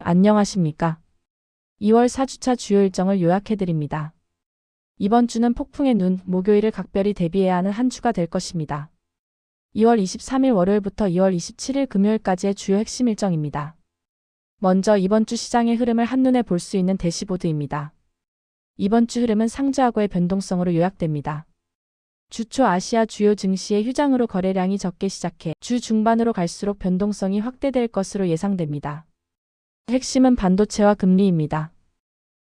안녕하십니까? 2월 4주차 주요 일정을 요약해드립니다. 이번 주는 폭풍의 눈, 목요일을 각별히 대비해야 하는 한 주가 될 것입니다. 2월 23일 월요일부터 2월 27일 금요일까지의 주요 핵심 일정입니다. 먼저 이번 주 시장의 흐름을 한눈에 볼 수 있는 대시보드입니다. 이번 주 흐름은 상저하고의 변동성으로 요약됩니다. 주초 아시아 주요 증시의 휴장으로 거래량이 적게 시작해 주 중반으로 갈수록 변동성이 확대될 것으로 예상됩니다. 핵심은 반도체와 금리입니다.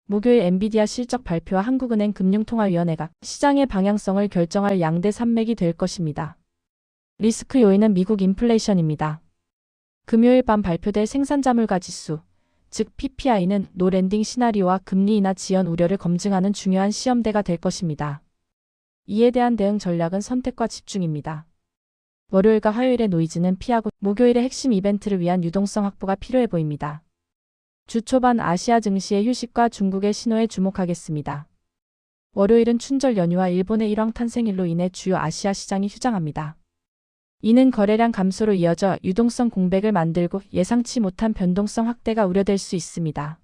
목요일 엔비디아 실적 발표와 한국은행 금융통화위원회가 시장의 방향성을 결정할 양대 산맥이 될 것입니다. 리스크 요인은 미국 인플레이션입니다. 금요일 밤 발표될 생산자물가 지수, 즉 PPI는 노랜딩 시나리오와 금리 인하 지연 우려를 검증하는 중요한 시험대가 될 것입니다. 이에 대한 대응 전략은 선택과 집중입니다. 월요일과 화요일의 노이즈는 피하고 목요일의 핵심 이벤트를 위한 유동성 확보가 필요해 보입니다. 주 초반 아시아 증시의 휴식과 중국의 신호에 주목하겠습니다. 월요일은 춘절 연휴와 일본의 일왕 탄생일로 인해 주요 아시아 시장이 휴장합니다. 이는 거래량 감소로 이어져 유동성 공백을 만들고 예상치 못한 변동성 확대가 우려될 수 있습니다.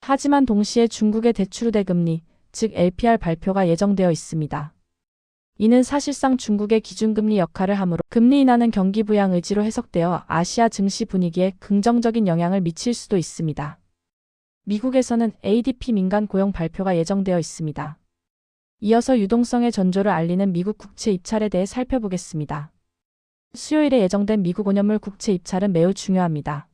하지만 동시에 중국의 대출우대금리, 즉 LPR 발표가 예정되어 있습니다. 이는 사실상 중국의 기준금리 역할을 하므로 금리 인하는 경기 부양 의지로 해석되어 아시아 증시 분위기에 긍정적인 영향을 미칠 수도 있습니다. 미국에서는 ADP 민간 고용 발표가 예정되어 있습니다. 이어서 유동성의 전조를 알리는 미국 국채 입찰에 대해 살펴보겠습니다. 수요일에 예정된 미국 5년물 국채 입찰은 매우 중요합니다.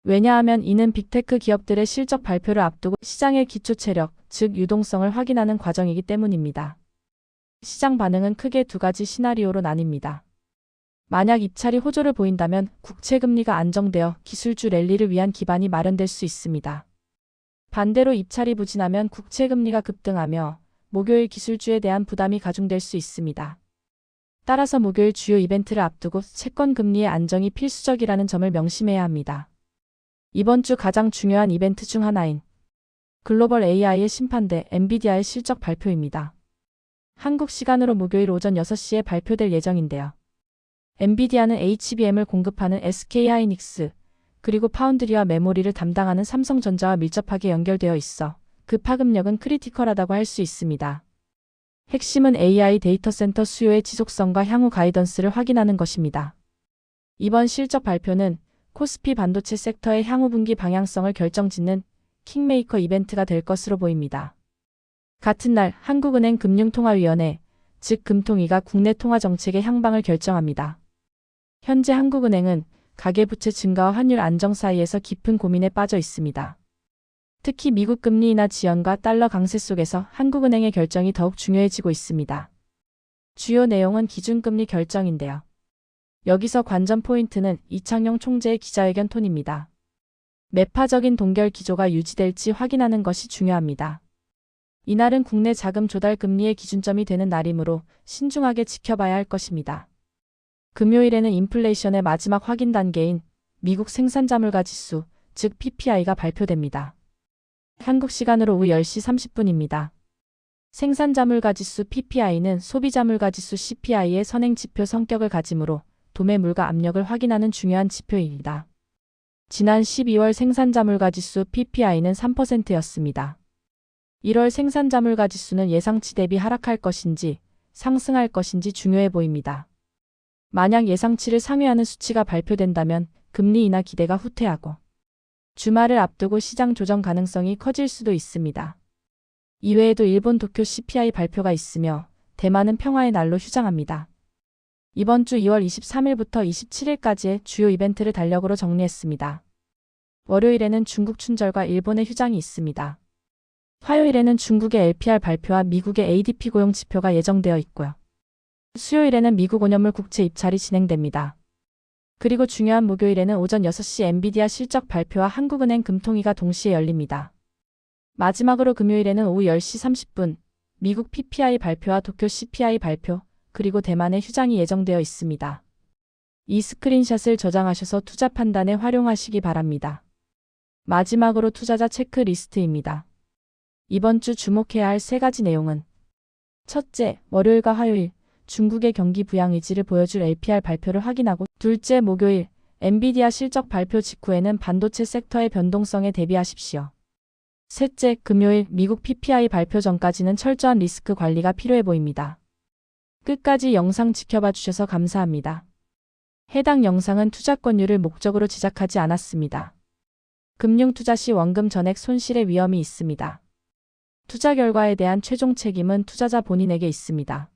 왜냐하면 이는 빅테크 기업들의 실적 발표를 앞두고 시장의 기초 체력, 즉 유동성을 확인하는 과정이기 때문입니다. 시장 반응은 크게 두 가지 시나리오로 나뉩니다. 만약 입찰이 호조를 보인다면 국채금리가 안정되어 기술주 랠리를 위한 기반이 마련될 수 있습니다. 반대로 입찰이 부진하면 국채금리가 급등하며 목요일 기술주에 대한 부담이 가중될 수 있습니다. 따라서 목요일 주요 이벤트를 앞두고 채권 금리의 안정이 필수적이라는 점을 명심해야 합니다. 이번 주 가장 중요한 이벤트 중 하나인 글로벌 AI의 심판대 엔비디아의 실적 발표입니다. 한국 시간으로 목요일 오전 6시에 발표될 예정인데요. 엔비디아는 HBM을 공급하는 SK하이닉스, 그리고 파운드리와 메모리를 담당하는 삼성전자와 밀접하게 연결되어 있어 그 파급력은 크리티컬하다고 할 수 있습니다. 핵심은 AI 데이터 센터 수요의 지속성과 향후 가이던스를 확인하는 것입니다. 이번 실적 발표는 코스피 반도체 섹터의 향후 분기 방향성을 결정짓는 킹메이커 이벤트가 될 것으로 보입니다. 같은 날 한국은행 금융통화위원회, 즉 금통위가 국내 통화정책의 향방을 결정합니다. 현재 한국은행은 가계부채 증가와 환율 안정 사이에서 깊은 고민에 빠져 있습니다. 특히 미국 금리 인하 지연과 달러 강세 속에서 한국은행의 결정이 더욱 중요해지고 있습니다. 주요 내용은 기준금리 결정인데요. 여기서 관전 포인트는 이창용 총재의 기자회견 톤입니다. 매파적인 동결 기조가 유지될지 확인하는 것이 중요합니다. 이날은 국내 자금 조달 금리의 기준점이 되는 날이므로 신중하게 지켜봐야 할 것입니다. 금요일에는 인플레이션의 마지막 확인 단계인 미국 생산자물가 지수, 즉 PPI가 발표됩니다. 한국 시간으로 오후 10시 30분입니다. 생산자물가 지수 PPI는 소비자물가 지수 CPI의 선행지표 성격을 가지므로 도매 물가 압력을 확인하는 중요한 지표입니다. 지난 12월 생산자물가 지수 PPI는 3%였습니다. 1월 생산자물가 지수는 예상치 대비 하락할 것인지 상승할 것인지 중요해 보입니다. 만약 예상치를 상회하는 수치가 발표된다면 금리 인하 기대가 후퇴하고 주말을 앞두고 시장 조정 가능성이 커질 수도 있습니다. 이외에도 일본 도쿄 CPI 발표가 있으며 대만은 평화의 날로 휴장합니다. 이번 주 2월 23일부터 27일까지의 주요 이벤트를 달력으로 정리했습니다. 월요일에는 중국 춘절과 일본의 휴장이 있습니다. 화요일에는 중국의 LPR 발표와 미국의 ADP 고용 지표가 예정되어 있고요. 수요일에는 미국 5년물 국채 입찰이 진행됩니다. 그리고 중요한 목요일에는 오전 6시 엔비디아 실적 발표와 한국은행 금통위가 동시에 열립니다. 마지막으로 금요일에는 오후 10시 30분 미국 PPI 발표와 도쿄 CPI 발표, 그리고 대만의 휴장이 예정되어 있습니다. 이 스크린샷을 저장하셔서 투자 판단에 활용하시기 바랍니다. 마지막으로 투자자 체크리스트입니다. 이번 주 주목해야 할 3가지 내용은 첫째, 월요일과 화요일 중국의 경기 부양 의지를 보여줄 LPR 발표를 확인하고 둘째, 목요일 엔비디아 실적 발표 직후에는 반도체 섹터의 변동성에 대비하십시오. 셋째, 금요일 미국 PPI 발표 전까지는 철저한 리스크 관리가 필요해 보입니다. 끝까지 영상 지켜봐 주셔서 감사합니다. 해당 영상은 투자권유를 목적으로 제작하지 않았습니다. 금융투자 시 원금 전액 손실의 위험이 있습니다. 투자 결과에 대한 최종 책임은 투자자 본인에게 있습니다.